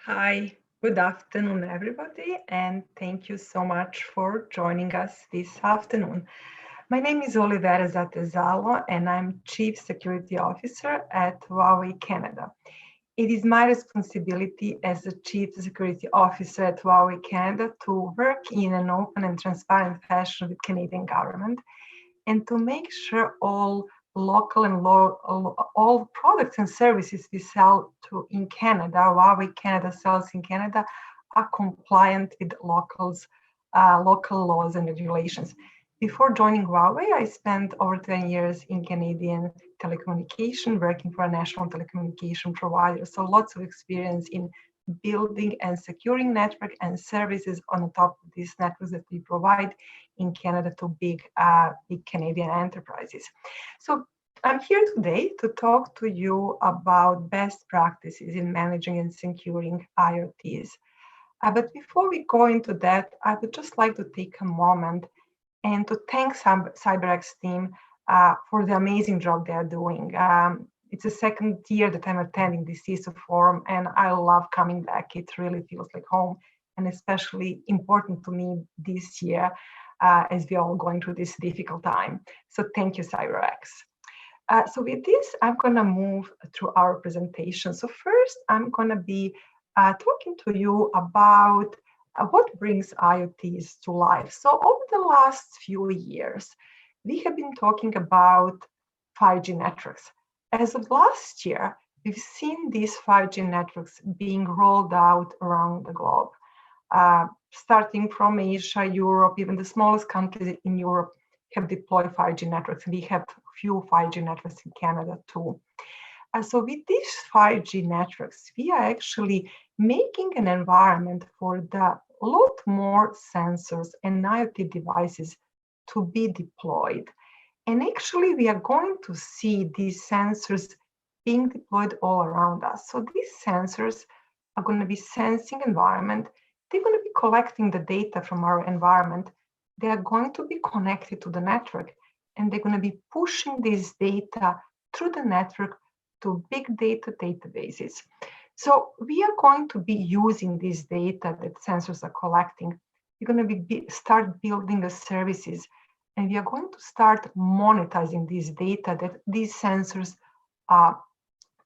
Hi, good afternoon, everybody, and thank you so much for joining us this afternoon. My name is Olivera Zatezalo, and I'm Chief Security Officer at Huawei Canada. It is my responsibility as the Chief Security Officer at Huawei Canada to work in an open and transparent fashion with Canadian government and to make sure all local and all products and services we sell to in Canada, Huawei Canada sells in Canada, are compliant with local laws and regulations. Before joining Huawei, I spent over 10 years in Canadian telecommunication, working for a national telecommunication provider. So lots of experience in building and securing network and services on top of these networks that we provide in Canada to big Canadian enterprises. So I'm here today to talk to you about best practices in managing and securing IoTs. But before we go into that, I would just like to take a moment and to thank CyberX team for the amazing job they are doing. It's the second year that I'm attending the CISO Forum, and I love coming back. It really feels like home, and especially important to me this year as we're all going through this difficult time. So thank you, CyberX. So with this, I'm going to move through our presentation. So first, I'm going to be talking to you about what brings IoTs to life. So over the last few years, we have been talking about 5G networks. As of last year, we've seen these 5G networks being rolled out around the globe, starting from Asia, Europe, even the smallest countries in Europe have deployed 5G networks. We have few 5G networks in Canada too. So with these 5G networks, we are actually making an environment for the lot more sensors and IoT devices to be deployed. And actually, we are going to see these sensors being deployed all around us. So these sensors are going to be sensing environment. They're going to be collecting the data from our environment. They are going to be connected to the network, and they're going to be pushing this data through the network to big data databases. So we are going to be using this data that sensors are collecting. We're going to start building the services, and we are going to start monetizing this data that these sensors are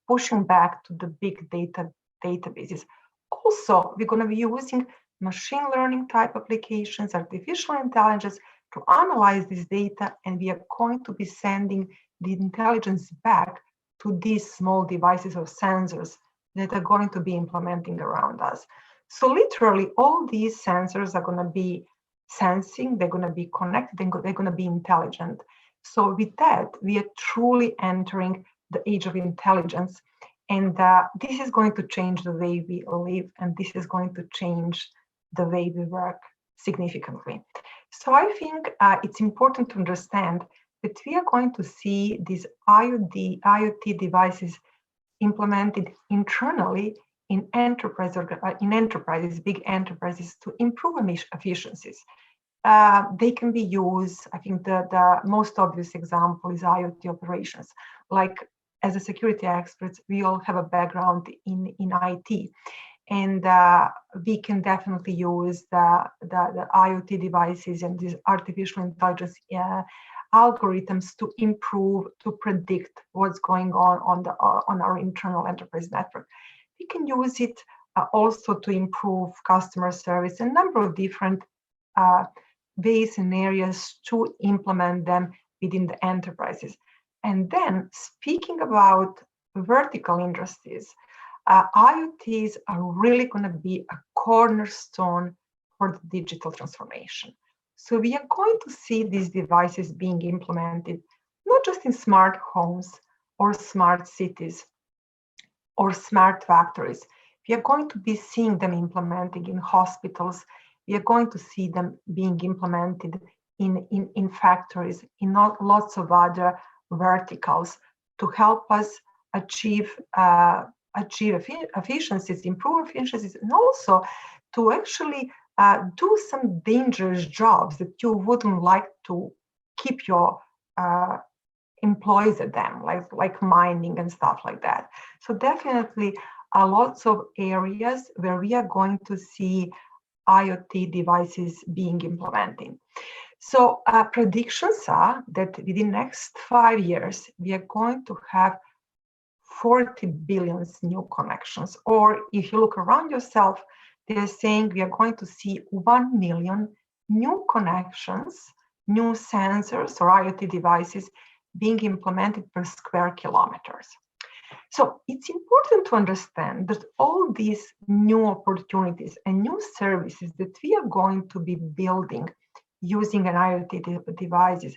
pushing back to the big data databases. Also, we're going to be using machine learning type applications, artificial intelligence to analyze this data, and we are going to be sending the intelligence back to these small devices or sensors that are going to be implementing around us. So literally all these sensors are going to be sensing, they're going to be connected, they're going to be intelligent. So with that, we are truly entering the age of intelligence. And this is going to change the way we live, and this is going to change the way we work significantly. So I think it's important to understand that we are going to see these IoT devices implemented internally in enterprises, big enterprises, to improve efficiencies. They can be used, I think the most obvious example is IoT operations. Like as a security experts, we all have a background in IT. And we can definitely use the IoT devices and these artificial intelligence algorithms to improve, to predict what's going on our internal enterprise network. We can use it also to improve customer service, a number of different ways and areas to implement them within the enterprises. And then speaking about vertical industries, IoTs are really going to be a cornerstone for the digital transformation. So we are going to see these devices being implemented, not just in smart homes or smart cities or smart factories. We are going to be seeing them implemented in hospitals. We are going to see them being implemented in factories, in lots of other verticals to help us achieve efficiencies, improve efficiencies, and also to actually do some dangerous jobs that you wouldn't like to keep your employees at them, like mining and stuff like that. So definitely are lots of areas where we are going to see IoT devices being implemented. So predictions are that within the next 5 years, we are going to have 40 billion new connections. Or if you look around yourself, they're saying we are going to see 1 million new connections, new sensors or IoT devices being implemented per square kilometers. So it's important to understand that all these new opportunities and new services that we are going to be building using an IoT devices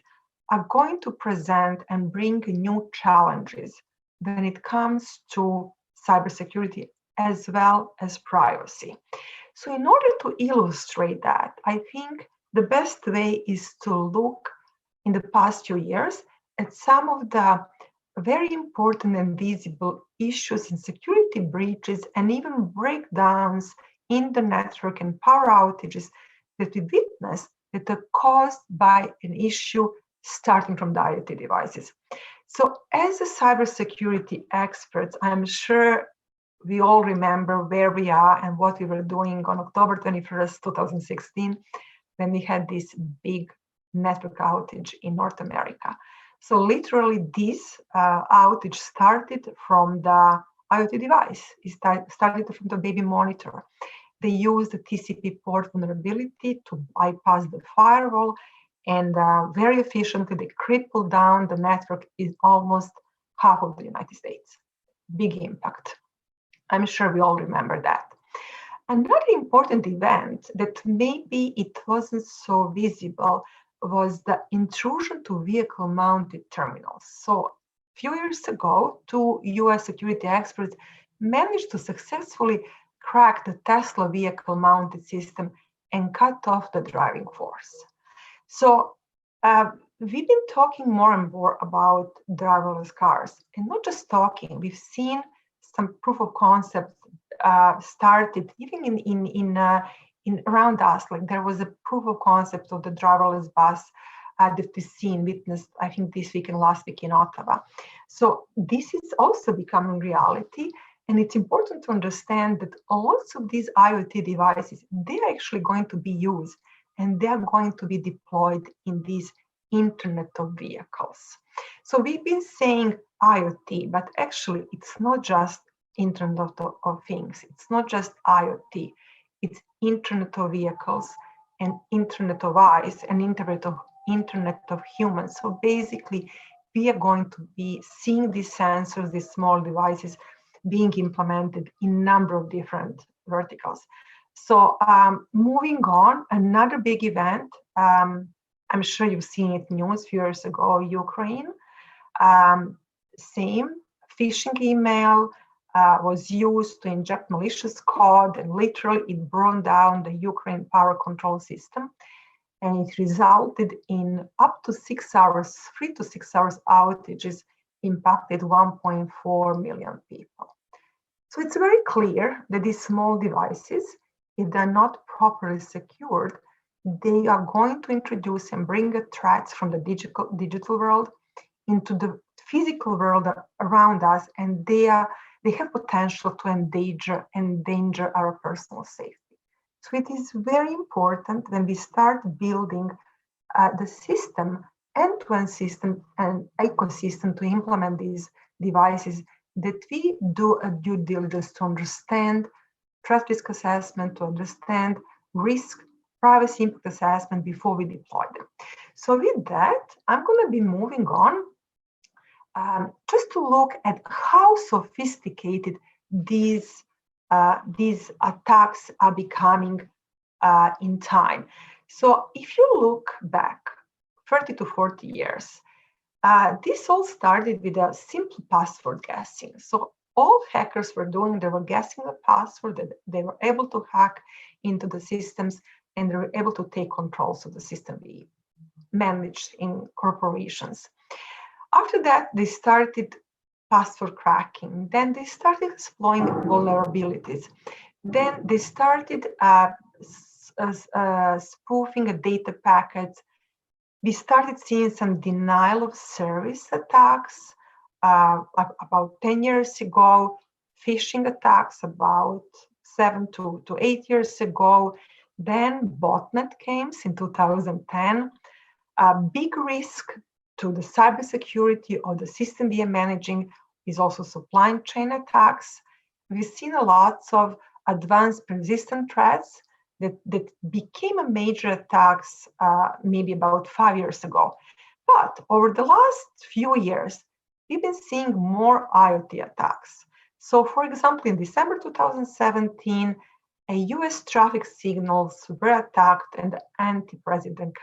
are going to present and bring new challenges when it comes to cybersecurity as well as privacy. So in order to illustrate that, I think the best way is to look in the past few years at some of the very important and visible issues in security breaches and even breakdowns in the network and power outages that we witnessed that are caused by an issue starting from the IoT devices. So as a cybersecurity experts, I'm sure we all remember where we are and what we were doing on October 21st, 2016, when we had this big network outage in North America. So literally this outage started from the IoT device. It started from the baby monitor. They used the TCP port vulnerability to bypass the firewall, and very efficiently they crippled down the network in almost half of the United States. Big impact. I'm sure we all remember that. Another important event that maybe it wasn't so visible was the intrusion to vehicle-mounted terminals. So a few years ago, 2 US security experts managed to successfully crack the Tesla vehicle-mounted system and cut off the driving force. So we've been talking more and more about driverless cars, and not just talking. We've seen some proof of concept started even in around us. Like there was a proof of concept of the driverless bus that we've witnessed, I think this week and last week in Ottawa. So this is also becoming reality. And it's important to understand that lots of these IoT devices, they're actually going to be used and they're going to be deployed in these Internet of Vehicles. So we've been saying IoT, but actually it's not just Internet of Things. It's not just IoT. It's Internet of Vehicles and Internet of Eyes and Internet of Humans. So basically, we are going to be seeing these sensors, these small devices being implemented in a number of different verticals. So moving on, another big event, I'm sure you've seen it in news a few years ago, Ukraine. Same, phishing email was used to inject malicious code, and literally it burned down the Ukraine power control system. And it resulted in up to 6 hours, 3 to 6 hours outages, impacted 1.4 million people. So it's very clear that these small devices, if they're not properly secured, they are going to introduce and bring threats from the digital world into the physical world around us, and they have potential to endanger our personal safety. So it is very important when we start building the system, end-to-end system and ecosystem to implement these devices, that we do a due diligence to understand threat risk assessment, to understand risk, privacy impact assessment before we deploy them. So with that, I'm going to be moving on just to look at how sophisticated these attacks are becoming in time. So if you look back 30 to 40 years, this all started with a simple password guessing. So all hackers were doing, they were guessing the password, that they were able to hack into the systems, and they were able to take controls of the system we managed in corporations. After that, they started password cracking. Then they started exploiting vulnerabilities. Then they started spoofing data packets. We started seeing some denial of service attacks about 10 years ago. phishing attacks about 7 to 8 years ago. Then botnet came in 2010. A big risk to the cybersecurity of the system we are managing is also supply chain attacks. We've seen a lot of advanced persistent threats that became a major attacks maybe about 5 years ago. But over the last few years, we've been seeing more IoT attacks. So for example, in December 2017, a US traffic signals were attacked and anti-president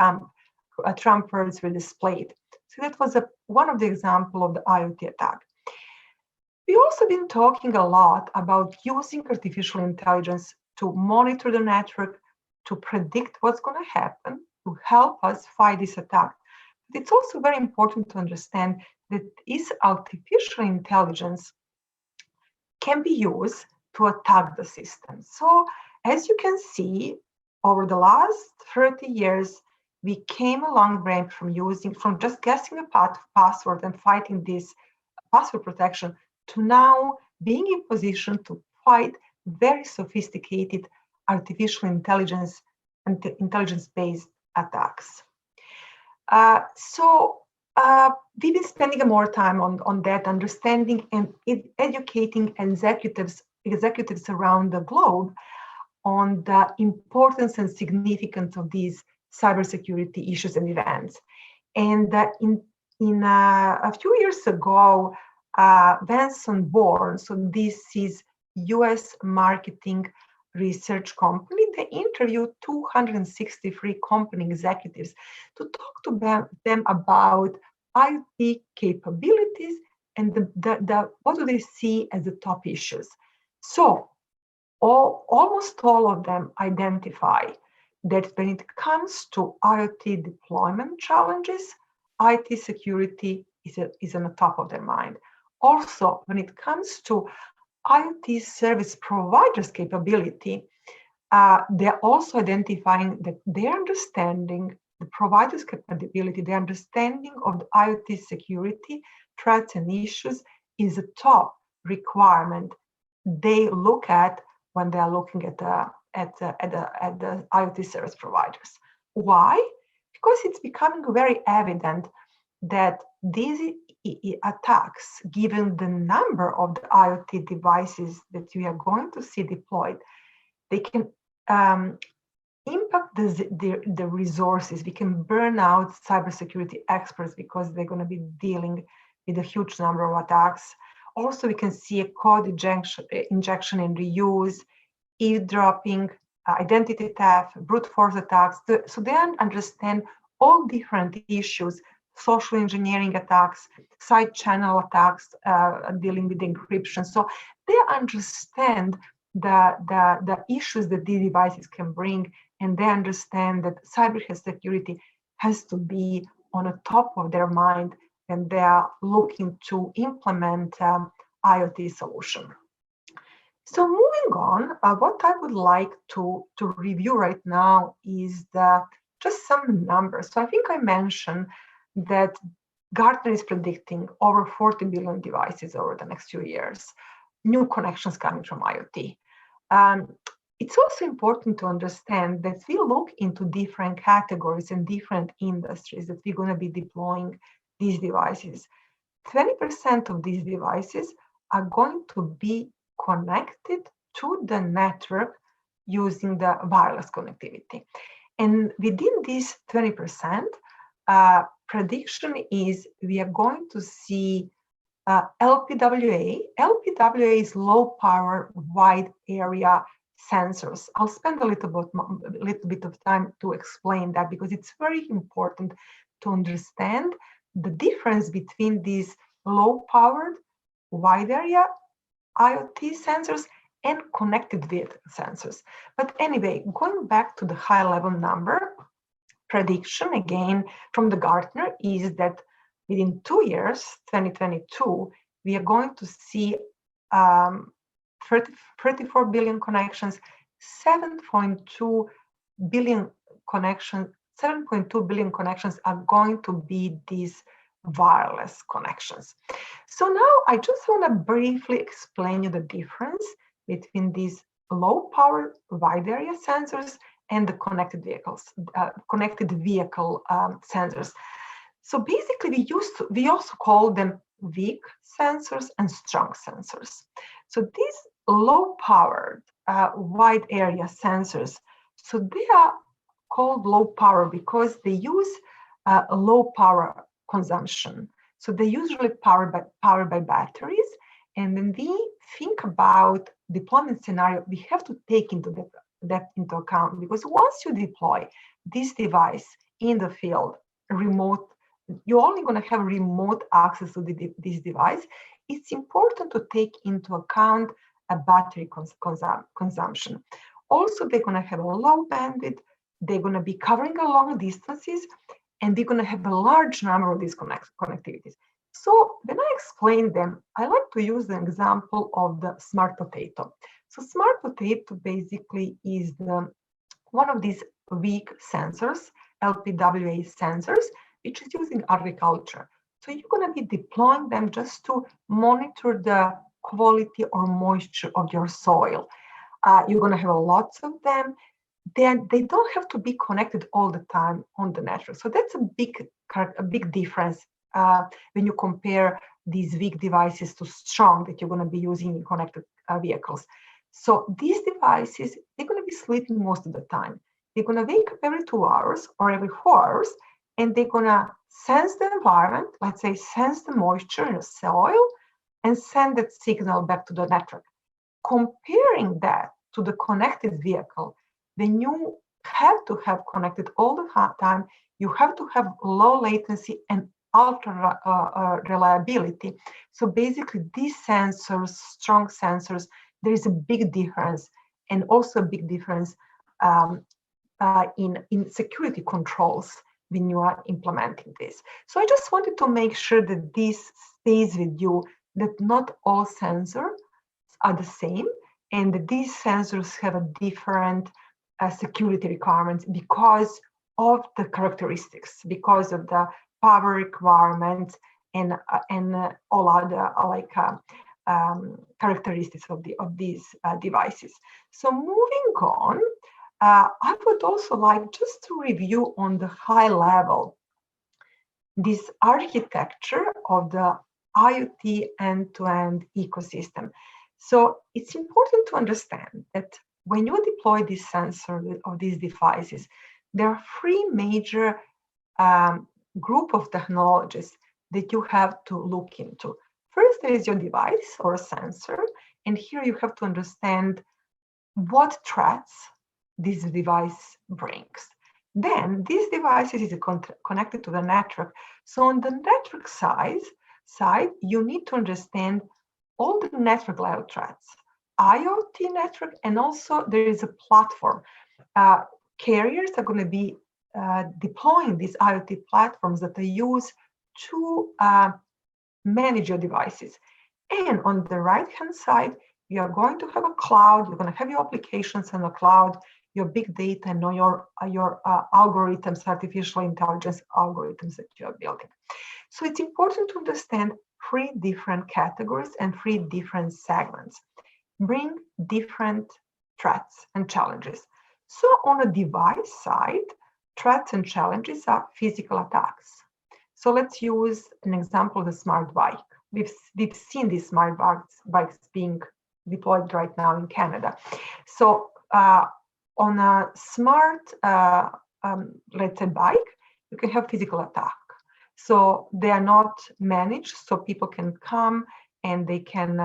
Trump words were displayed. So that was one of the examples of the IoT attack. We've also been talking a lot about using artificial intelligence to monitor the network, to predict what's going to happen, to help us fight this attack. But it's also very important to understand that this artificial intelligence can be used to attack the system. So as you can see, over the last 30 years, we came a long way from just guessing a password and fighting this password protection to now being in position to fight very sophisticated artificial intelligence and intelligence-based attacks. We've been spending more time on that, understanding and educating executives around the globe on the importance and significance of these cybersecurity issues and events. And in a few years ago, Vanson Bourne, so this is US marketing research company, they interviewed 263 company executives to talk to them about IoT capabilities and what do they see as the top issues. So almost all of them identify that when it comes to IoT deployment challenges, IT security is on the top of their mind. Also, when it comes to IoT service providers' capability, they're also identifying that their understanding, the provider's capability, their understanding of the IoT security threats and issues is a top requirement they look at when they are looking at the IoT service providers. Why? Because it's becoming very evident that these attacks, given the number of the IoT devices that we are going to see deployed, they can impact the resources. We can burn out cybersecurity experts because they're going to be dealing with a huge number of attacks. Also, we can see a code injection and reuse, eavesdropping, identity theft, brute force attacks. So they understand all different issues, social engineering attacks, side channel attacks, dealing with encryption. So they understand the issues that these devices can bring, and they understand that cybersecurity has to be on the top of their mind when they are looking to implement IoT solution. So moving on, what I would like to review right now is just some numbers. So I think I mentioned that Gartner is predicting over 40 billion devices over the next few years, new connections coming from IoT. It's also important to understand that we look into different categories and different industries that we're going to be deploying these devices. 20% of these devices are going to be connected to the network using the wireless connectivity. And within this 20%, prediction is we are going to see LPWA. LPWA is low power wide area sensors. I'll spend a little bit of time to explain that because it's very important to understand the difference between these low powered wide area IoT sensors and connected vehicle sensors. But anyway, going back to the high level number, prediction again from the Gartner is that within 2 years, 2022, we are going to see 34 billion connections, 7.2 billion connections are going to be these wireless connections. So now I just want to briefly explain you the difference between these low power wide area sensors and the connected vehicle sensors. So basically we also call them weak sensors and strong sensors. So these low powered wide area sensors, so they are called low power because they use a low power consumption. So they usually powered by batteries. And when we think about deployment scenario, we have to take that into account, because once you deploy this device in the field, remote, you're only going to have remote access to this device. It's important to take into account a battery consumption. Also, they're going to have a low bandwidth. They're going to be covering a long distances, and they're going to have a large number of these connectivities. So when I explain them, I like to use the example of the smart potato. So smart potato basically is one of these weak sensors, LPWA sensors, which is used in agriculture. So you're going to be deploying them just to monitor the quality or moisture of your soil. You're going to have lots of them. They don't have to be connected all the time on the network. So that's a big difference when you compare these weak devices to strong that you're going to be using in connected vehicles. So these devices, they're going to be sleeping most of the time. They're going to wake up every 2 hours or every 4 hours, and they're going to sense the environment, let's say sense the moisture in the soil, and send that signal back to the network. Comparing that to the connected vehicle, when you have to have connected all the time, you have to have low latency and ultra reliability. So basically these sensors, strong sensors, there is a big difference, and also a big difference in security controls when you are implementing this. So I just wanted to make sure that this stays with you, that not all sensors are the same, and that these sensors have a different security requirements because of the characteristics, because of the power requirements and all other characteristics of these devices. So moving on, I would also like just to review on the high level this architecture of the IoT end-to-end ecosystem. So it's important to understand that when you deploy this sensor of these devices, there are 3 major group of technologies that you have to look into. First, there is your device or sensor, and here you have to understand what threats this device brings. Then this device is connected to the network. So on the network side, you need to understand all the network level threats, IoT network, and also there is a platform. Carriers are going to be deploying these IoT platforms that they use to manage your devices. And on the right-hand side, you are going to have a cloud. You're going to have your applications in the cloud, your big data, and your algorithms, artificial intelligence algorithms that you are building. So it's important to understand 3 different categories and 3 different segments. Bring different threats and challenges. So on the device side, threats and challenges are physical attacks. So let's use an example of the smart bike. We've seen these smart bikes being deployed right now in Canada. So on a smart, let's say, bike, you can have physical attack. So they are not managed, so people can come and they can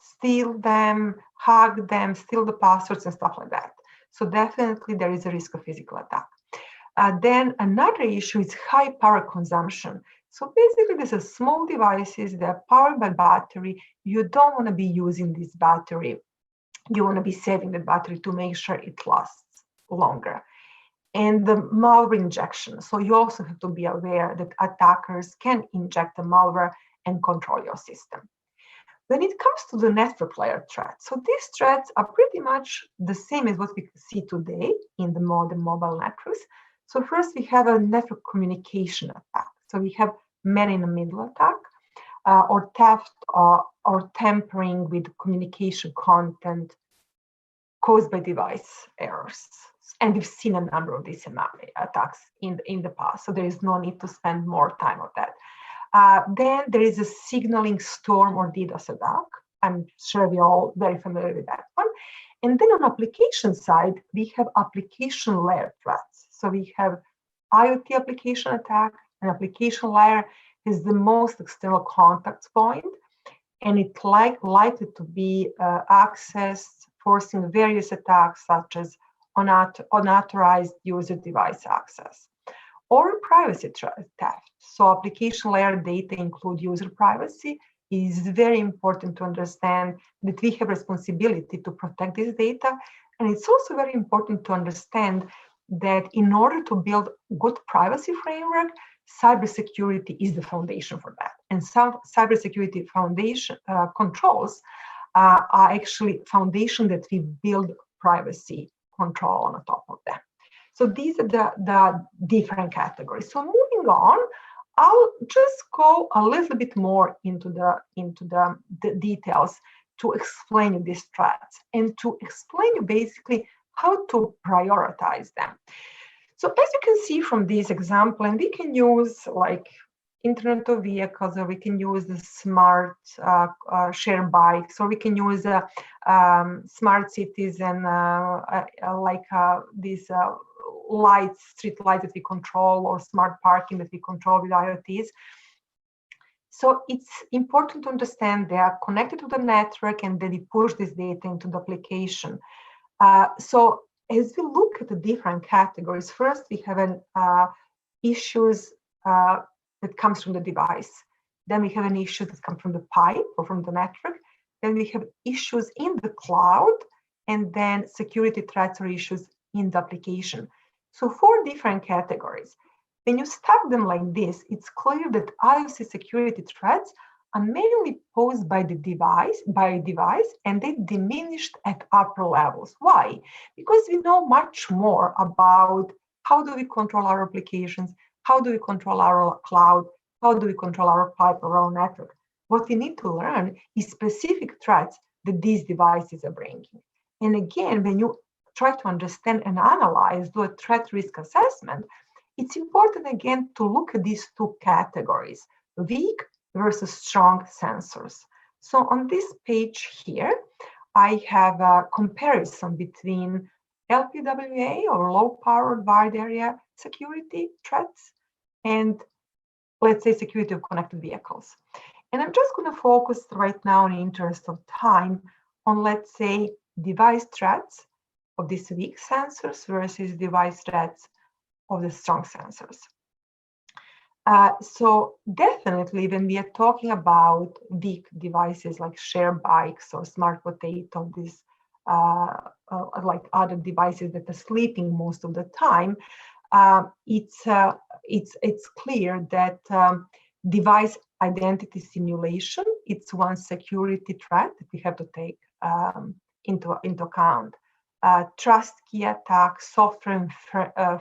steal them, hack them, steal the passwords and stuff like that. So definitely there is a risk of physical attack. Then another issue is high power consumption. So basically, these are small devices that are powered by battery. You don't want to be using this battery. You want to be saving the battery to make sure it lasts longer. And the malware injection. So you also have to be aware that attackers can inject the malware and control your system. When it comes to the network layer threats, so these threats are pretty much the same as what we see today in the modern mobile networks. So first we have a network communication attack. So we have man-in-the-middle attack, or theft or tampering with communication content caused by device errors. And we've seen a number of these attacks in the past, so there is no need to spend more time on that. Then there is a signaling storm or DDoS attack. I'm sure we're all very familiar with that one. And then on application side, we have application layer threats. So we have IoT application attack. An application layer is the most external contact point, and it's likely to be accessed, forcing various attacks such as unauthorized user device access or privacy theft. So application layer data include user privacy. It is very important to understand that we have responsibility to protect this data. And it's also very important to understand that in order to build good privacy framework, cybersecurity is the foundation for that. And some cybersecurity foundation controls are actually foundation that we build privacy control on the top of them. So these are the different categories. So moving on, I'll just go a little bit more into the details to explain you these threats and to explain you basically how to prioritize them. So as you can see from this example, and we can use like Internet of Vehicles, or we can use the smart share bikes, or we can use smart cities and these lights, street lights that we control, or smart parking that we control with IoTs. So it's important to understand they are connected to the network and then we push this data into the application. So as we look at the different categories, first we have issues that comes from the device. Then we have an issue that comes from the pipe or from the network. Then we have issues in the cloud, and then security threats or issues in the application. So 4 different categories. When you stack them like this, it's clear that IoT security threats are mainly posed by the device, and they diminished at upper levels. Why? Because we know much more about how do we control our applications, how do we control our cloud, how do we control our pipe or our network. What we need to learn is specific threats that these devices are bringing. And again, when you try to understand and analyze, do a threat risk assessment, it's important again to look at these 2 categories, weak versus strong sensors. So on this page here, I have a comparison between LPWA or low powered wide area security threats and, let's say, security of connected vehicles. And I'm just going to focus right now in the interest of time on, let's say, device threats of these weak sensors versus device threats of the strong sensors. So definitely when we are talking about weak devices like share bikes or smart potato, these like other devices that are sleeping most of the time, it's clear that device identity simulation, it's one security threat that we have to take into account. Trust key attacks, software and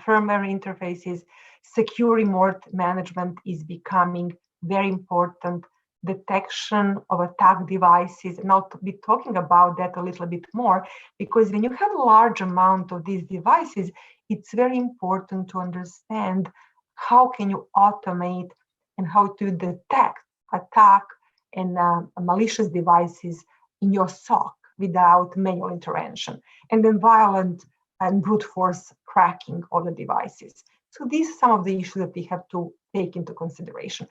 firmware interfaces, secure remote management is becoming very important. Detection of attack devices, and I'll be talking about that a little bit more, because when you have a large amount of these devices, it's very important to understand how can you automate and how to detect attack and malicious devices in your SOC without manual intervention, and then violent and brute force cracking of the devices. So these are some of the issues that we have to take into consideration.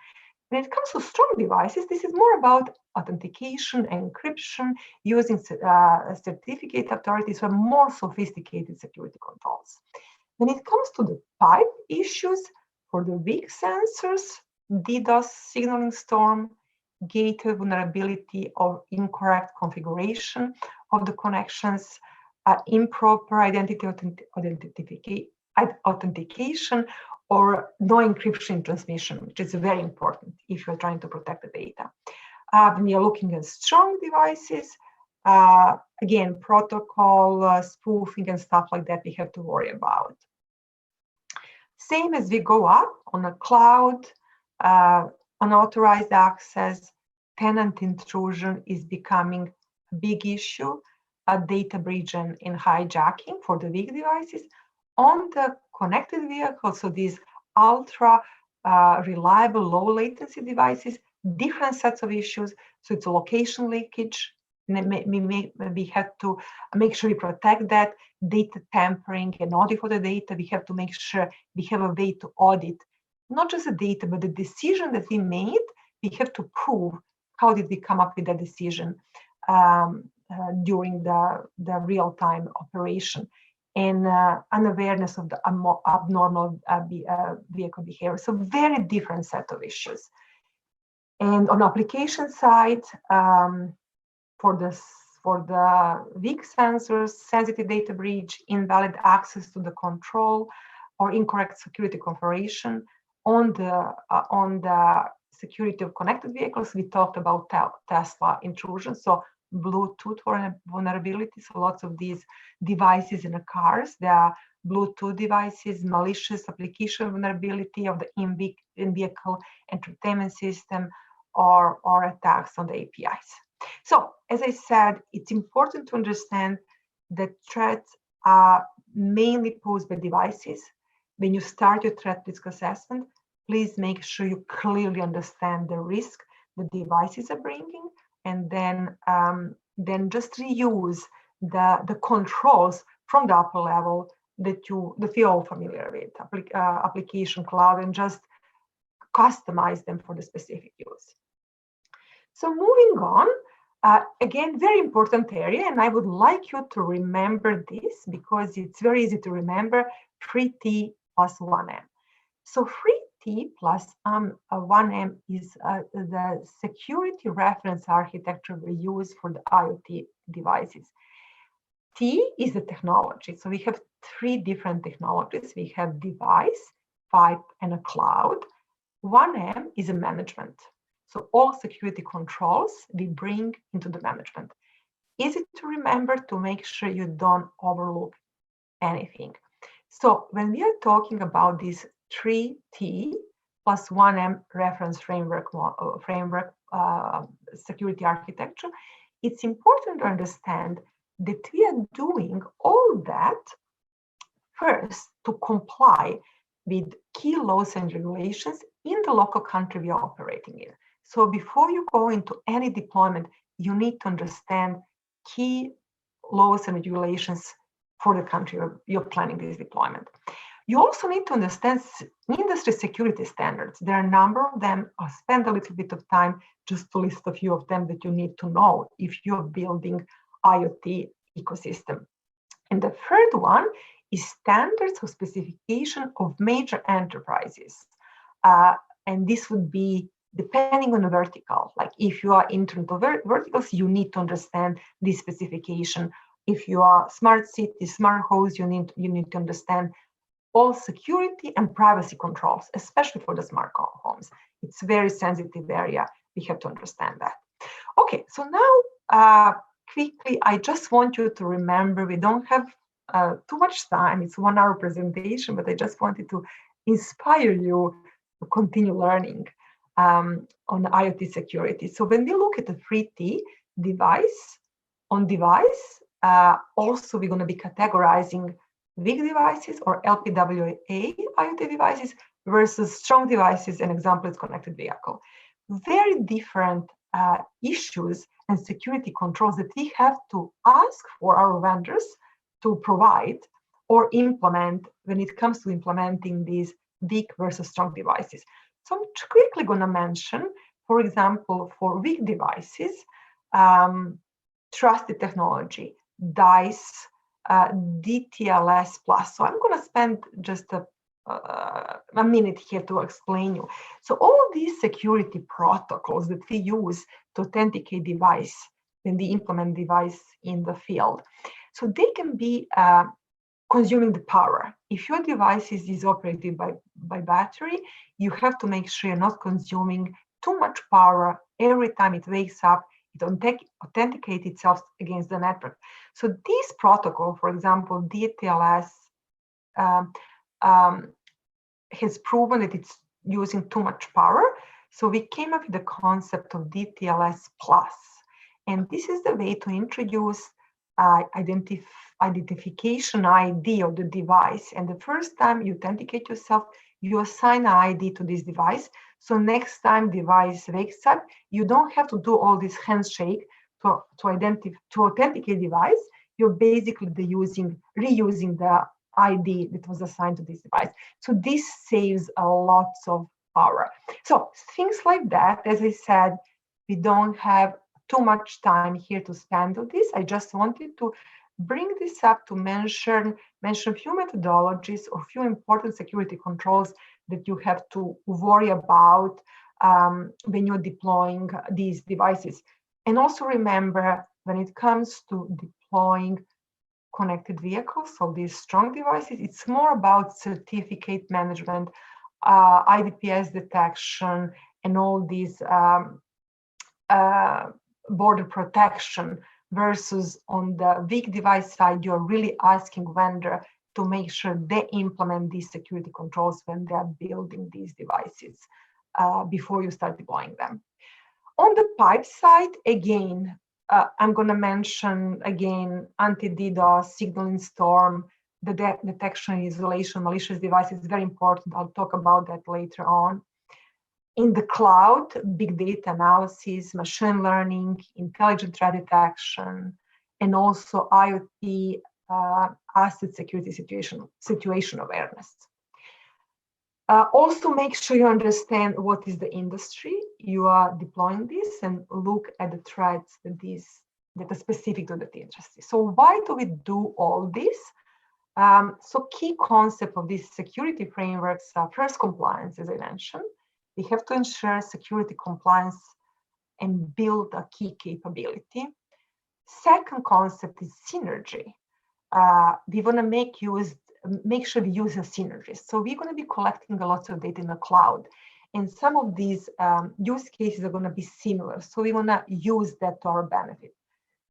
When it comes to strong devices, this is more about authentication and encryption using certificate authorities for more sophisticated security controls. When it comes to the pipe issues, for the weak sensors, DDoS signaling storm, gateway vulnerability or incorrect configuration of the connections, improper identity authentication, or no encryption transmission, which is very important if you're trying to protect the data. When you're looking at strong devices, again, protocol, spoofing and stuff like that we have to worry about. Same as we go up on a cloud, unauthorized access, tenant intrusion is becoming a big issue, data breach and hijacking for the weak devices. On the connected vehicles, so these ultra reliable, low latency devices, different sets of issues. So it's a location leakage. We have to make sure we protect that. Data tampering and audit for the data. We have to make sure we have a way to audit not just the data, but the decision that we made. We have to prove how did we come up with that decision during the real-time operation, and unawareness of the abnormal vehicle behavior. So very different set of issues. And on application side, for the weak sensors, sensitive data breach, invalid access to the control, or incorrect security configuration. On the security of connected vehicles, we talked about Tesla intrusion, so Bluetooth vulnerabilities. So lots of these devices in the cars, they are Bluetooth devices, malicious application vulnerability of the in-vehicle entertainment system, or attacks on the APIs. So, as I said, it's important to understand that threats are mainly posed by devices. When you start your threat risk assessment, please make sure you clearly understand the risk the devices are bringing, and then just reuse the controls from the upper level that you're all familiar with, application cloud, and just customize them for the specific use. So moving on, again, very important area, and I would like you to remember this because it's very easy to remember, 3T plus 1M. So 3T plus 1M is the security reference architecture we use for the IoT devices. T is the technology. So we have 3 different technologies. We have device, pipe, and a cloud. 1M is a management. So all security controls we bring into the management. Easy to remember to make sure you don't overlook anything. So when we are talking about this 3T plus 1M reference framework security architecture, it's important to understand that we are doing all that first to comply with key laws and regulations in the local country we are operating in. So before you go into any deployment, you need to understand key laws and regulations for the country you're planning this deployment. You also need to understand industry security standards. There are a number of them. I'll spend a little bit of time just to list a few of them that you need to know if you're building IoT ecosystem. And the third one is standards of specification of major enterprises. And this would be depending on the vertical. Like if you are into verticals, you need to understand this specification. If you are smart city, smart homes, you need to understand all security and privacy controls, especially for the smart homes. It's a very sensitive area. We have to understand that. Okay, so now quickly, I just want you to remember, we don't have too much time. It's 1 hour presentation, but I just wanted to inspire you to continue learning on IoT security. So when we look at the 3T device, on device, also we're going to be categorizing weak devices or LPWA IoT devices versus strong devices. An example is connected vehicle. Very different issues and security controls that we have to ask for our vendors to provide or implement when it comes to implementing these weak versus strong devices. So I'm quickly going to mention, for example, for weak devices, trusted technology, DICE, DTLS plus. So I'm going to spend just a minute here to explain you. So all of these security protocols that we use to authenticate device when we implement device in the field, so they can be consuming the power. If your device is operated by battery, you have to make sure you're not consuming too much power every time it wakes up. It authenticates itself against the network. So this protocol, for example, DTLS, has proven that it's using too much power. So we came up with the concept of DTLS Plus. And this is the way to introduce identification ID of the device. And the first time you authenticate yourself, you assign an ID to this device. So next time device wakes up, you don't have to do all this handshake to authenticate device. You're basically reusing the ID that was assigned to this device. So this saves a lot of power. So things like that, as I said, we don't have too much time here to spend on this. I just wanted to bring this up to mention a few methodologies or few important security controls that you have to worry about when you're deploying these devices. And also remember, when it comes to deploying connected vehicles, so these strong devices, it's more about certificate management, IDPS detection, and all these border protection, versus on the weak device side, you're really asking vendor to make sure they implement these security controls when they are building these devices before you start deploying them. On the pipe side, again, I'm going to mention again anti-DDoS, signaling storm, the detection and isolation, malicious devices is very important. I'll talk about that later on. In the cloud, big data analysis, machine learning, intelligent threat detection, and also IoT asset security situation awareness. Also make sure you understand what is the industry you are deploying this, and look at the threats that are specific to that industry. So why do we do all this? So key concept of these security frameworks are first, compliance, as I mentioned. We have to ensure security compliance and build a key capability. Second concept is synergy. We want to make sure we use a synergy. So we're going to be collecting a lot of data in the cloud. And some of these use cases are going to be similar. So we want to use that to our benefit.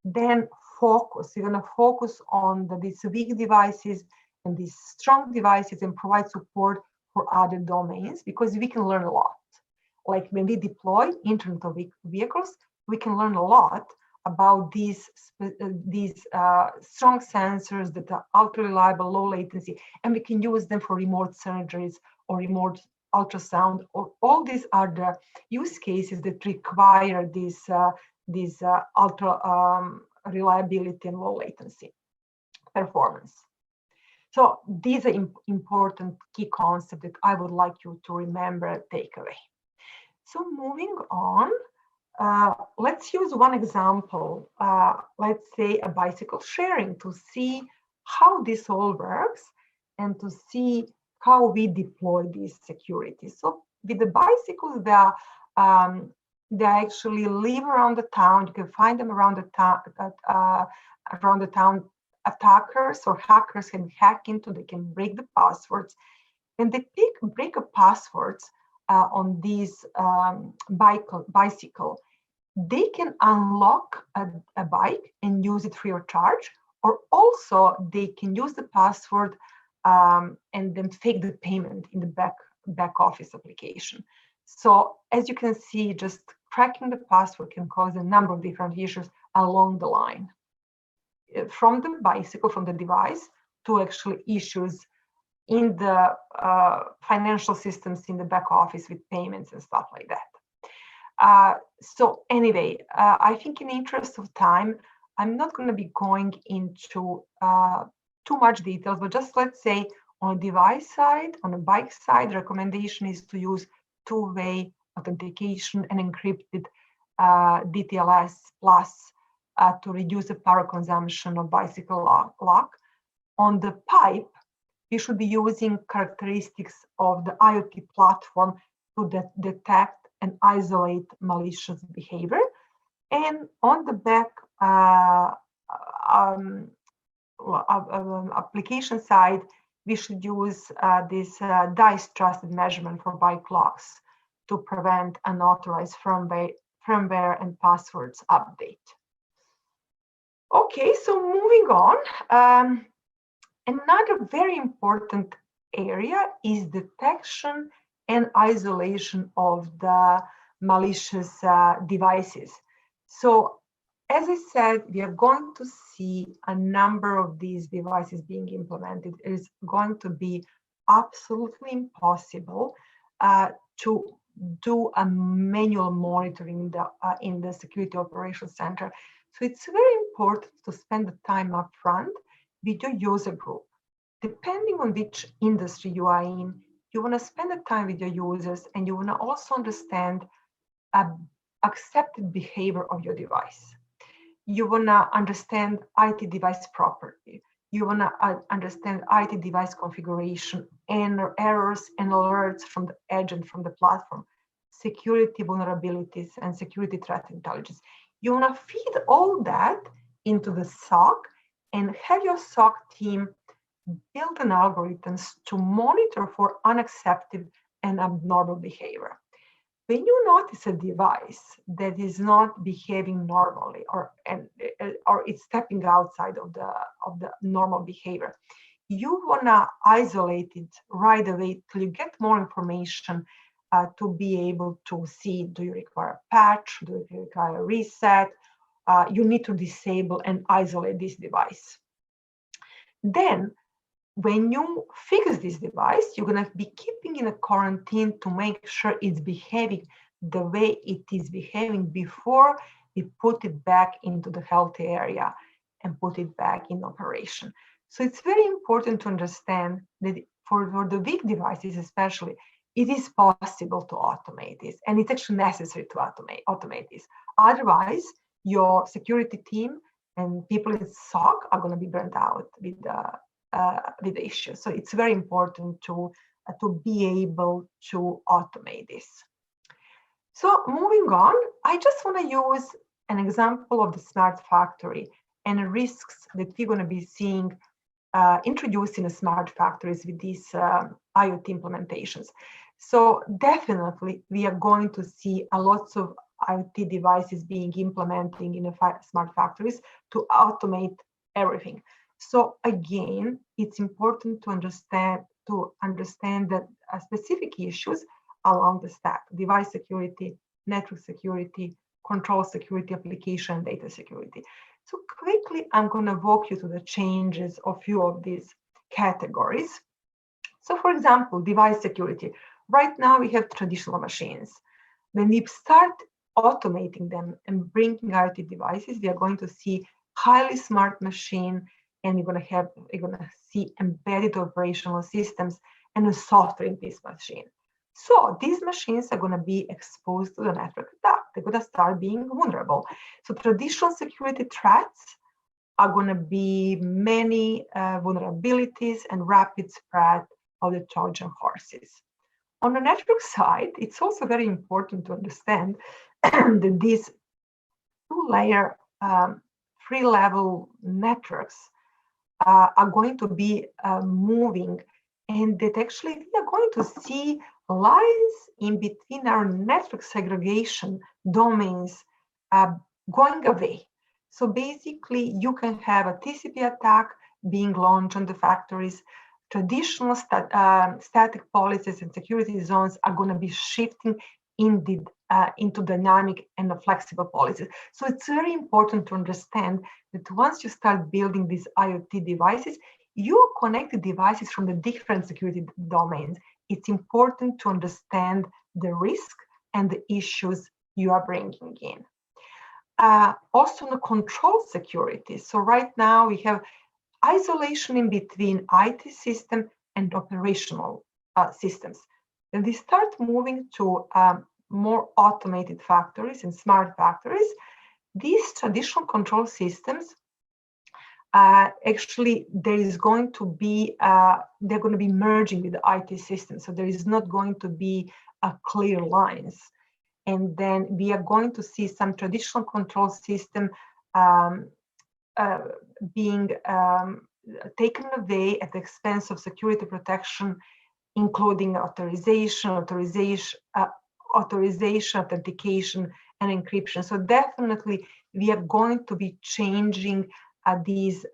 Then focus. We're going to focus on these weak devices and these strong devices and provide support for other domains, because we can learn a lot. Like when we deploy Internet of Vehicles, we can learn a lot about these strong sensors that are ultra reliable, low latency, and we can use them for remote surgeries or remote ultrasound, or all these are the use cases that require these ultra reliability and low latency performance. So these are important key concepts that I would like you to remember, take away. So moving on, let's use one example. Let's say a bicycle sharing, to see how this all works and to see how we deploy this security. So with the bicycles, they actually live around the town. You can find them around the town. Attackers or hackers can hack into, they can break the passwords. When they break a passwords on these bicycle, they can unlock a bike and use it free of charge, or also they can use the password and then fake the payment in the back office application. So as you can see, just cracking the password can cause a number of different issues along the line, from the bicycle, from the device, to actually issues in the financial systems in the back office with payments and stuff like that. So anyway, I think in the interest of time, I'm not going to be going into too much details, but just let's say on a device side, on a bike side, the recommendation is to use two-way authentication and encrypted DTLS plus to reduce the power consumption of bicycle lock. On the pipe, we should be using characteristics of the IoT platform to detect and isolate malicious behavior. And on the back application side, we should use this DICE trusted measurement for bike locks to prevent unauthorized firmware and passwords update. Okay, so moving on. Another very important area is detection and isolation of the malicious devices. So as I said, we are going to see a number of these devices being implemented. It is going to be absolutely impossible to do a manual monitoring in the security operations center. So it's very important to spend the time up front with your user group. Depending on which industry you are in, you want to spend the time with your users, and you want to also understand accepted behavior of your device. You want to understand IT device property. You want to understand IT device configuration and errors and alerts from the edge and from the platform, security vulnerabilities and security threat intelligence. You want to feed all that into the SOC and have your SOC team build an algorithms to monitor for unacceptable and abnormal behavior. When you notice a device that is not behaving normally or it's stepping outside of the normal behavior, you wanna isolate it right away till you get more information to be able to see, do you require a patch, do you require a reset, you need to disable and isolate this device. Then when you fix this device, you're going to be keeping in a quarantine to make sure it's behaving the way it is behaving before we put it back into the healthy area and put it back in operation. So it's very important to understand that for the weak devices especially, it is possible to automate this, and it's actually necessary to automate this. Otherwise, your security team and people in SOC are going to be burnt out with the issue. So it's very important to be able to automate this. So moving on, I just want to use an example of the smart factory and risks that we're going to be seeing introduced in the smart factories with these IoT implementations. So definitely we are going to see a lot of IoT devices being implemented in the smart factories to automate everything. So again, it's important to understand that specific issues along the stack: device security, network security, control security, application, data security. So quickly, I'm going to walk you through the changes of a few of these categories. So for example, device security. Right now we have traditional machines. When we start automating them and bringing IoT devices, we are going to see highly smart machine, and you're going to see embedded operational systems and a software in this machine. So these machines are going to be exposed to the network attack. They're going to start being vulnerable. So traditional security threats are going to be many vulnerabilities and rapid spread of the Trojan horses. On the network side, it's also very important to understand that these two-layer, three-level networks are going to be moving, and that actually we are going to see lines in between our network segregation domains going away. So basically, you can have a TCP attack being launched on the factories. Traditional static policies and security zones are going to be shifting into dynamic and flexible policies. So it's very important to understand that once you start building these IoT devices, you connect devices from the different security domains. It's important to understand the risk and the issues you are bringing in. Also, the control security. So right now we have isolation in between IT system and operational systems. When we start moving to more automated factories and smart factories, these traditional control systems actually they're going to be merging with the IT system. So there is not going to be clear lines. And then we are going to see some traditional control system being taken away at the expense of security protection, including authorization, authentication, and encryption. So definitely we are going to be changing this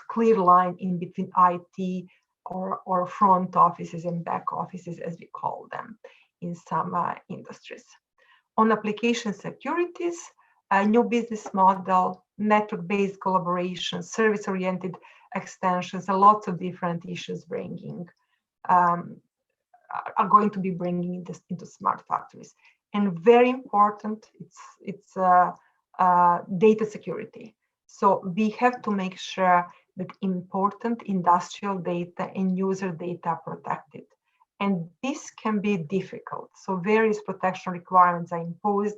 clear line in between IT, or front offices and back offices, as we call them in some industries. On application securities, a new business model, network-based collaboration, service-oriented extensions, and lots of different issues are going to be bringing this into smart factories. And very important, it's data security. So we have to make sure that important industrial data and user data are protected. And this can be difficult. So various protection requirements are imposed,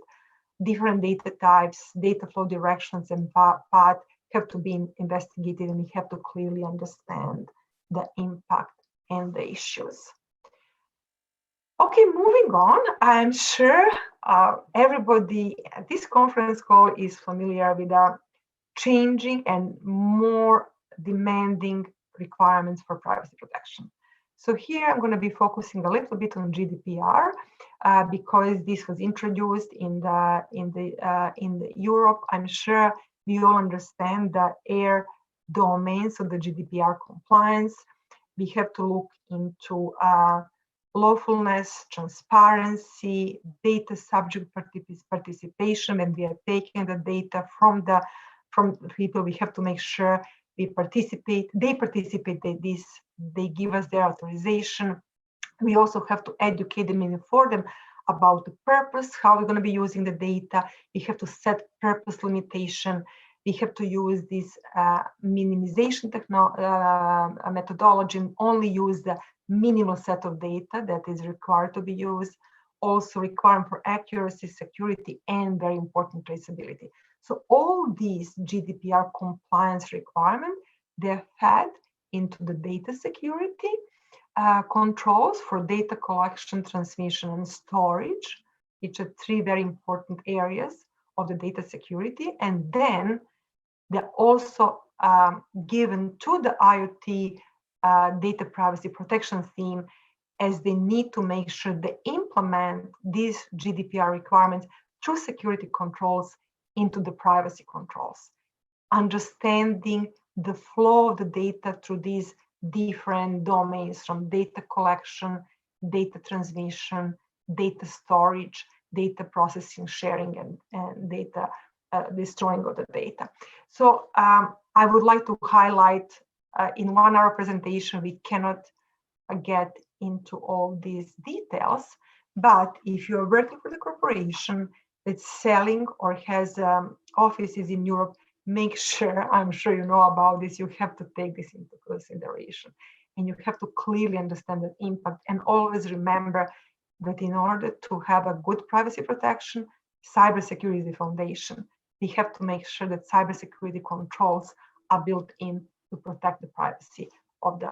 different data types, data flow directions, and path have to be investigated, and we have to clearly understand the impact and the issues. Okay, moving on. I'm sure everybody at this conference call is familiar with the changing and more demanding requirements for privacy protection. So here I'm going to be focusing a little bit on GDPR because this was introduced in Europe. I'm sure we all understand the air domain, so the GDPR compliance. We have to look into lawfulness, transparency, data subject participation. When we are taking the data from people, we have to make sure they participate, they give us their authorization. We also have to educate them and inform them about the purpose, how we're going to be using the data. We have to set purpose limitation. We have to use this minimization methodology and only use the minimal set of data that is required to be used. Also requirement for accuracy, security, and very important traceability. So all these GDPR compliance requirements, they're fed into the data security controls for data collection, transmission, and storage, which are three very important areas of the data security. And then they're also given to the IoT data privacy protection theme, as they need to make sure they implement these GDPR requirements through security controls into the privacy controls, understanding the flow of the data through these different domains, from data collection, data transmission, data storage, data processing, sharing, and data destroying of the data. So I would like to highlight in 1 hour presentation, we cannot get into all these details, but if you're working for the corporation that's selling or has offices in Europe, make sure, I'm sure you know about this, you have to take this into consideration. And you have to clearly understand the impact, and always remember that in order to have a good privacy protection, cybersecurity is the foundation. We have to make sure that cybersecurity controls are built in to protect the privacy of the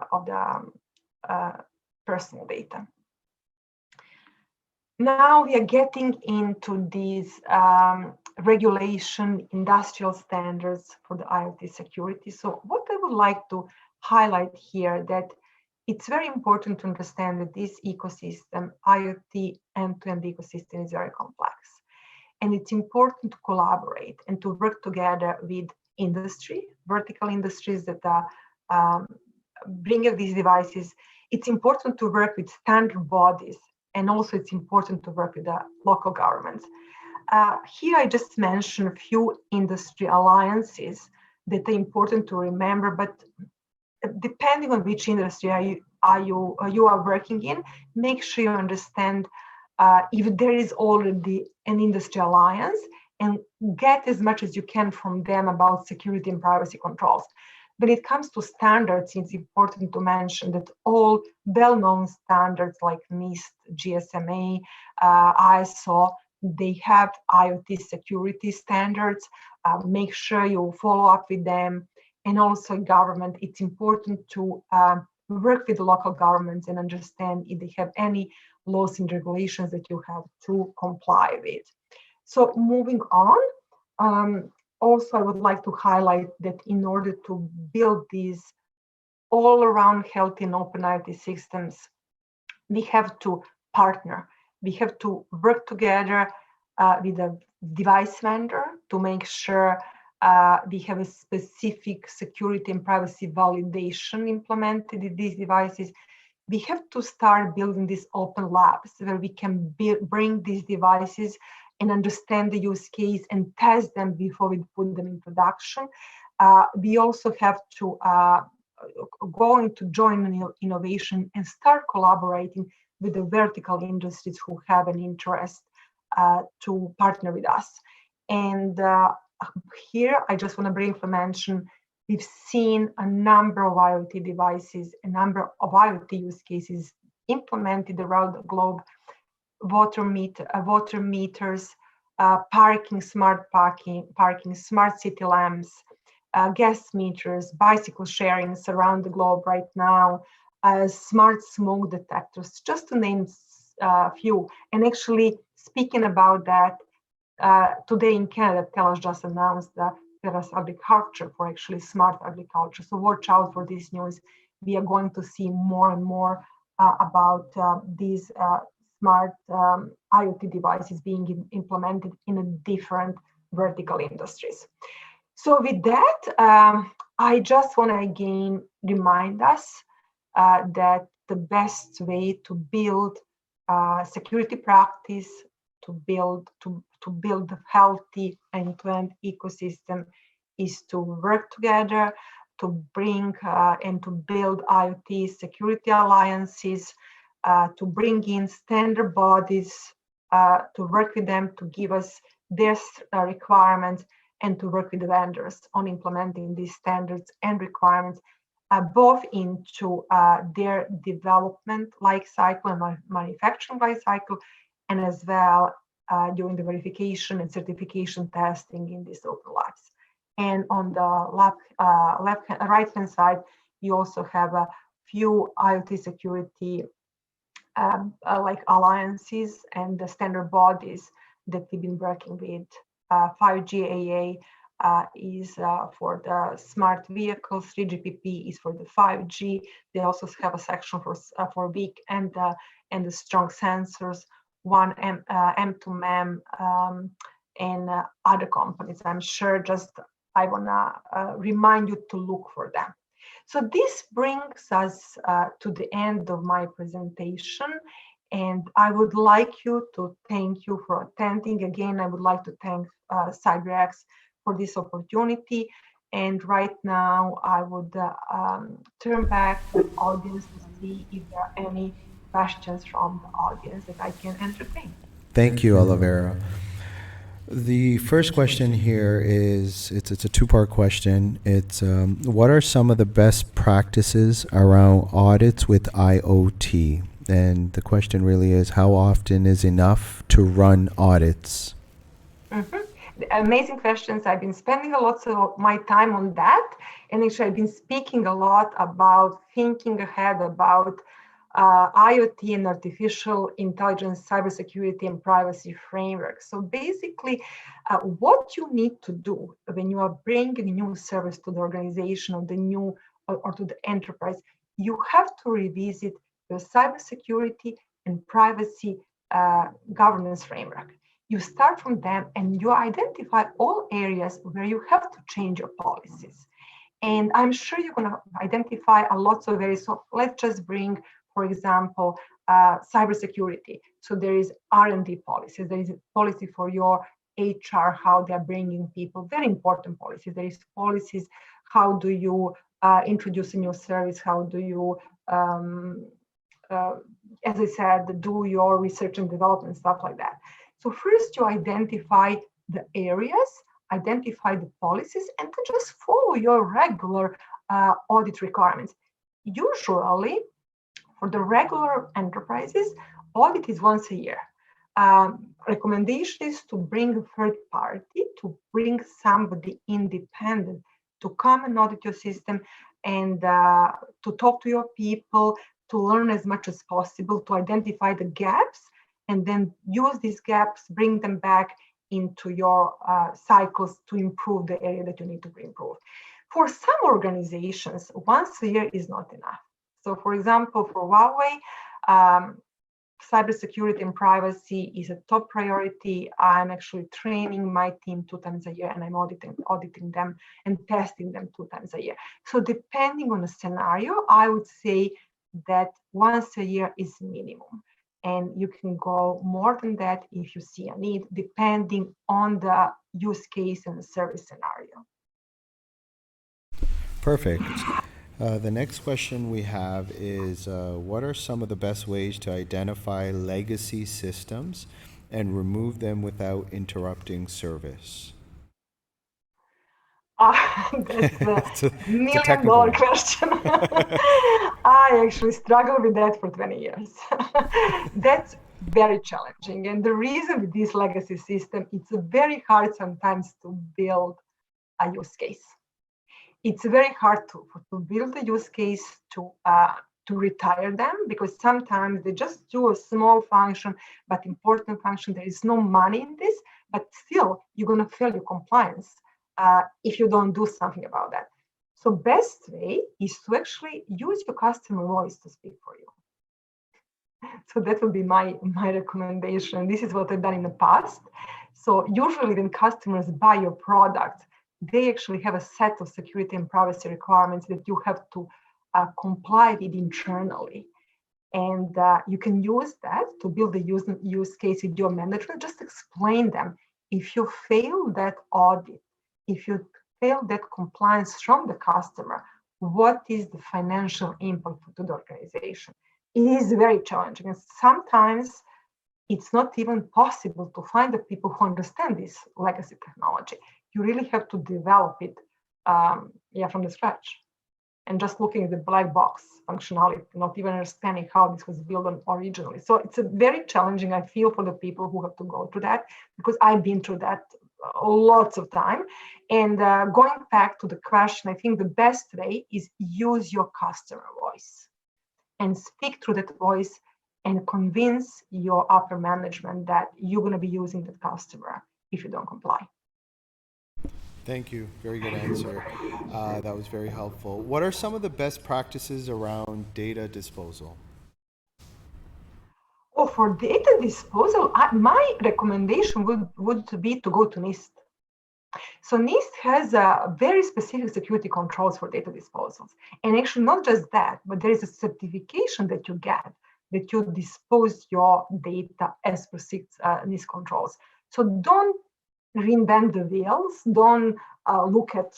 personal data. Now we are getting into these regulation, industrial standards for the IoT security. So what I would like to highlight here, that it's very important to understand that this ecosystem, IoT end-to-end ecosystem, is very complex. And it's important to collaborate and to work together with industry, vertical industries that are bringing these devices. It's important to work with standard bodies, and also it's important to work with the local governments. Here I just mentioned a few industry alliances that are important to remember, but depending on which industry you are working in, make sure you understand if there is already an industry alliance, and get as much as you can from them about security and privacy controls. When it comes to standards, it's important to mention that all well-known standards like NIST, GSMA, ISO, they have IoT security standards. Make sure you follow up with them. And also government, it's important to work with the local governments and understand if they have any laws and regulations that you have to comply with. So moving on, also I would like to highlight that in order to build these all-around healthy and open IoT systems, we have to partner. We have to work together with a device vendor to make sure We have a specific security and privacy validation implemented in these devices. We have to start building these open labs where we can bring these devices and understand the use case and test them before we put them in production. We also have to go into joint innovation and start collaborating with the vertical industries who have an interest to partner with us. And here, I just want to briefly mention, we've seen a number of IoT devices, a number of IoT use cases implemented around the globe: water meters, smart parking, smart city lamps, gas meters, bicycle sharings around the globe right now, smart smoke detectors, just to name a few. And actually, speaking about that, today in Canada, TELUS just announced that there is agriculture for actually smart agriculture. So watch out for this news. We are going to see more and more about these smart IoT devices being implemented in a different vertical industries. So with that, I just want to again remind us that the best way to build security practice, to build a healthy end-to-end ecosystem is to work together, to bring and to build IoT security alliances, to bring in standard bodies, to work with them to give us their requirements, and to work with the vendors on implementing these standards and requirements, both into their development life cycle and manufacturing life cycle, and as well during the verification and certification testing in these open labs. And on the right-hand side, you also have a few IoT security like alliances and the standard bodies that we've been working with. 5G AA is for the smart vehicles, 3GPP is for the 5G. They also have a section for weak and the strong sensors, one M2MEM, and other companies. I'm sure I wanna remind you to look for them. So this brings us to the end of my presentation, and I would like to thank you for attending. Again, I would like to thank CyberX for this opportunity. And right now, I would turn back to the audience to see if there are any questions from the audience that I can entertain. Thank you, Olivera. The first question here is, it's a two-part question. It's what are some of the best practices around audits with IoT? And the question really is, how often is enough to run audits? Amazing questions. I've been spending a lot of my time on that. And actually, I've been speaking a lot about thinking ahead about IoT and artificial intelligence, cybersecurity, and privacy framework. So basically, what you need to do when you are bringing a new service to the organization or or to the enterprise, you have to revisit your cybersecurity and privacy governance framework. You start from them and you identify all areas where you have to change your policies. And I'm sure you're going to identify a lot of areas. So let's just bring, for example, cybersecurity. So there is R&D policies. There is a policy for your HR, how they're bringing people, very important policies. There is policies, how do you introduce a new service? How do you, as I said, do your research and development, stuff like that. So first you identify the areas, identify the policies, and then just follow your regular audit requirements. Usually, for the regular enterprises, audit is once a year. Recommendation is to bring a third party, to bring somebody independent to come and audit your system and to talk to your people, to learn as much as possible, to identify the gaps, and then use these gaps, bring them back into your cycles to improve the area that you need to improve. For some organizations, once a year is not enough. So for example, for Huawei, cybersecurity and privacy is a top priority. I'm actually training my team 2 times a year, and I'm auditing them and testing them 2 times a year. So depending on the scenario, I would say that once a year is minimum. And you can go more than that if you see a need, depending on the use case and the service scenario. Perfect. The next question we have is, what are some of the best ways to identify legacy systems and remove them without interrupting service? That's a It's a million technical dollar one. question. I actually struggled with that for 20 years. That's very challenging. And the reason with this legacy system, it's very hard sometimes to build a use case. It's very hard to build a use case to retire them, because sometimes they just do a small function, but important function. There is no money in this, but still you're going to fail your compliance if you don't do something about that. So best way is to actually use your customer voice to speak for you. So that would be my recommendation. This is what I've done in the past. So usually when customers buy your product, they actually have a set of security and privacy requirements that you have to comply with internally. And you can use that to build a use case with your manager. Just explain them. If you fail that audit, if you fail that compliance from the customer, what is the financial impact to the organization? It is very challenging. And sometimes it's not even possible to find the people who understand this legacy technology. You really have to develop it from the scratch. And just looking at the black box functionality, not even understanding how this was built on originally. So it's a very challenging, I feel, for the people who have to go through that, because I've been through that lots of time. And going back to the question, I think the best way is use your customer voice and speak through that voice and convince your upper management that you're going to be using that customer if you don't comply. Thank you. Very good answer. That was very helpful. What are some of the best practices around data disposal? Oh, for data disposal, my recommendation would be to go to NIST. So NIST has a very specific security controls for data disposals. And actually not just that, but there is a certification that you get that you dispose your data as per NIST controls. So don't reinvent the wheels. Don't look at,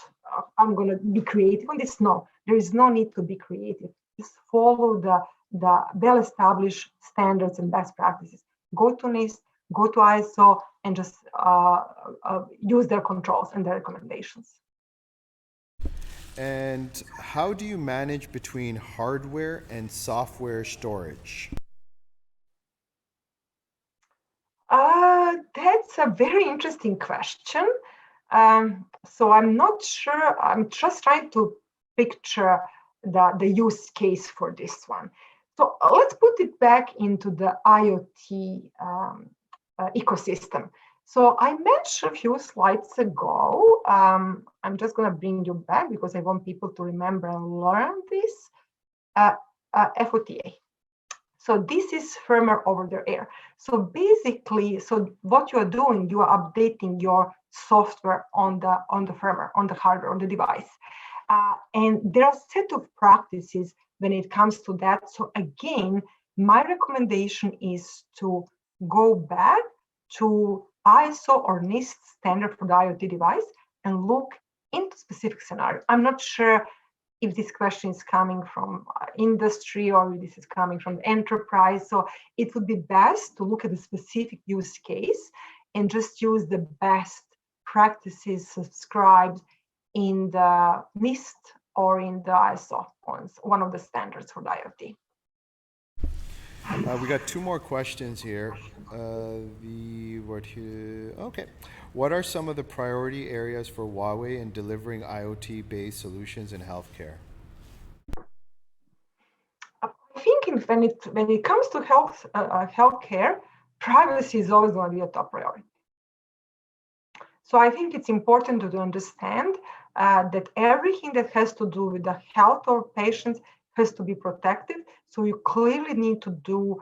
I'm going to be creative on this. No, there is no need to be creative. Just follow the well-established standards and best practices. Go to NIST, go to ISO, and just use their controls and their recommendations. And how do you manage between hardware and software storage? That's a very interesting question. So I'm not sure. I'm just trying to picture the use case for this one. So let's put it back into the IoT ecosystem. So I mentioned a few slides ago. I'm just going to bring you back because I want people to remember and learn this. FOTA. So this is firmware over the air. So basically, so what you are doing, you are updating your software on the firmware, on the hardware, on the device. And there are a set of practices when it comes to that. So again, my recommendation is to go back to ISO or NIST standard for the IoT device and look into specific scenario. I'm not sure if this question is coming from industry or this is coming from the enterprise. So it would be best to look at the specific use case and just use the best practices subscribed in the NIST or in the ISO, one of the standards for the IoT. We got two more questions here. Okay. What are some of the priority areas for Huawei in delivering IoT-based solutions in healthcare? I think when it comes to healthcare, privacy is always going to be a top priority. So I think it's important to understand that everything that has to do with the health of patients has to be protected. So you clearly need to do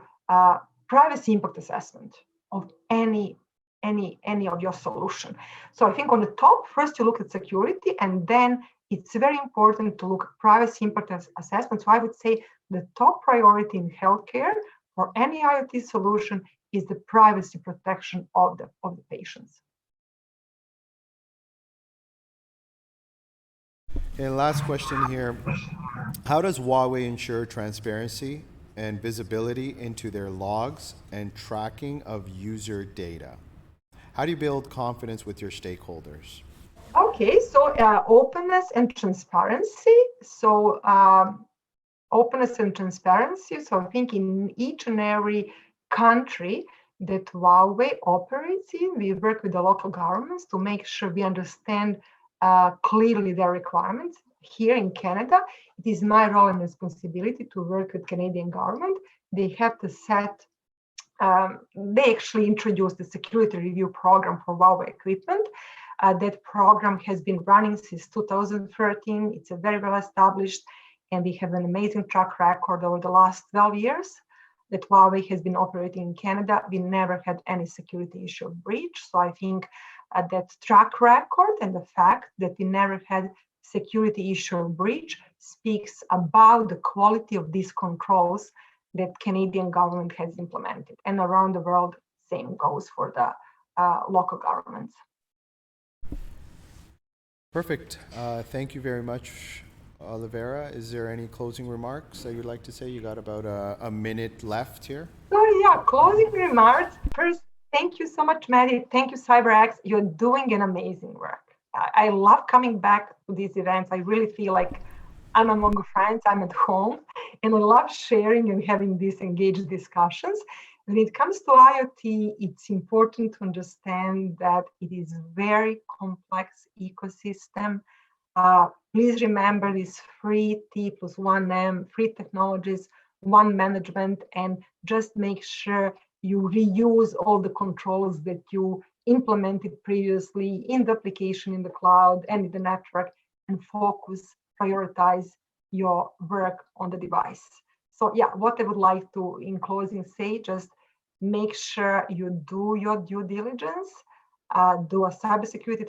privacy impact assessment of any of your solution. So I think on the top, first you look at security, and then it's very important to look at privacy impact assessment. So I would say the top priority in healthcare for any IoT solution is the privacy protection of the patients. And last question here. How does Huawei ensure transparency and visibility into their logs and tracking of user data? How do you build confidence with your stakeholders? Okay, so openness and transparency. So openness and transparency. So I think in each and every country that Huawei operates in, we work with the local governments to make sure we understand clearly their requirements. Here in Canada, it is my role and responsibility to work with Canadian government. They have to set, they actually introduced the security review program for Huawei equipment. That program has been running since 2013. It's a very well established, and we have an amazing track record over the last 12 years that Huawei has been operating in Canada. We never had any security issue or breach. So I think that track record and the fact that we never had security issue or breach speaks about the quality of these controls that Canadian government has implemented. And around the world, same goes for the local governments. Perfect. Thank you very much, Olivera. Is there any closing remarks that you'd like to say? You got about a minute left here. So yeah, closing remarks. First, thank you so much, Maddie. Thank you, CyberX. You're doing an amazing work. I love coming back to these events. I really feel like I'm among friends, I'm at home, and I love sharing and having these engaged discussions. When it comes to IoT, it's important to understand that it is a very complex ecosystem. Please remember this free T plus 1M, free technologies, one management, and just make sure you reuse all the controls that you implemented previously in the application, in the cloud, and in the network, and focus, prioritize your work on the device. So yeah, what I would like to, in closing, say, just make sure you do your due diligence, do a cybersecurity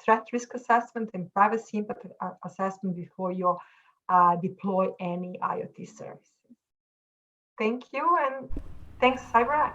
threat risk assessment and privacy impact assessment before you deploy any IoT services. Thank you, and thanks, CyberX.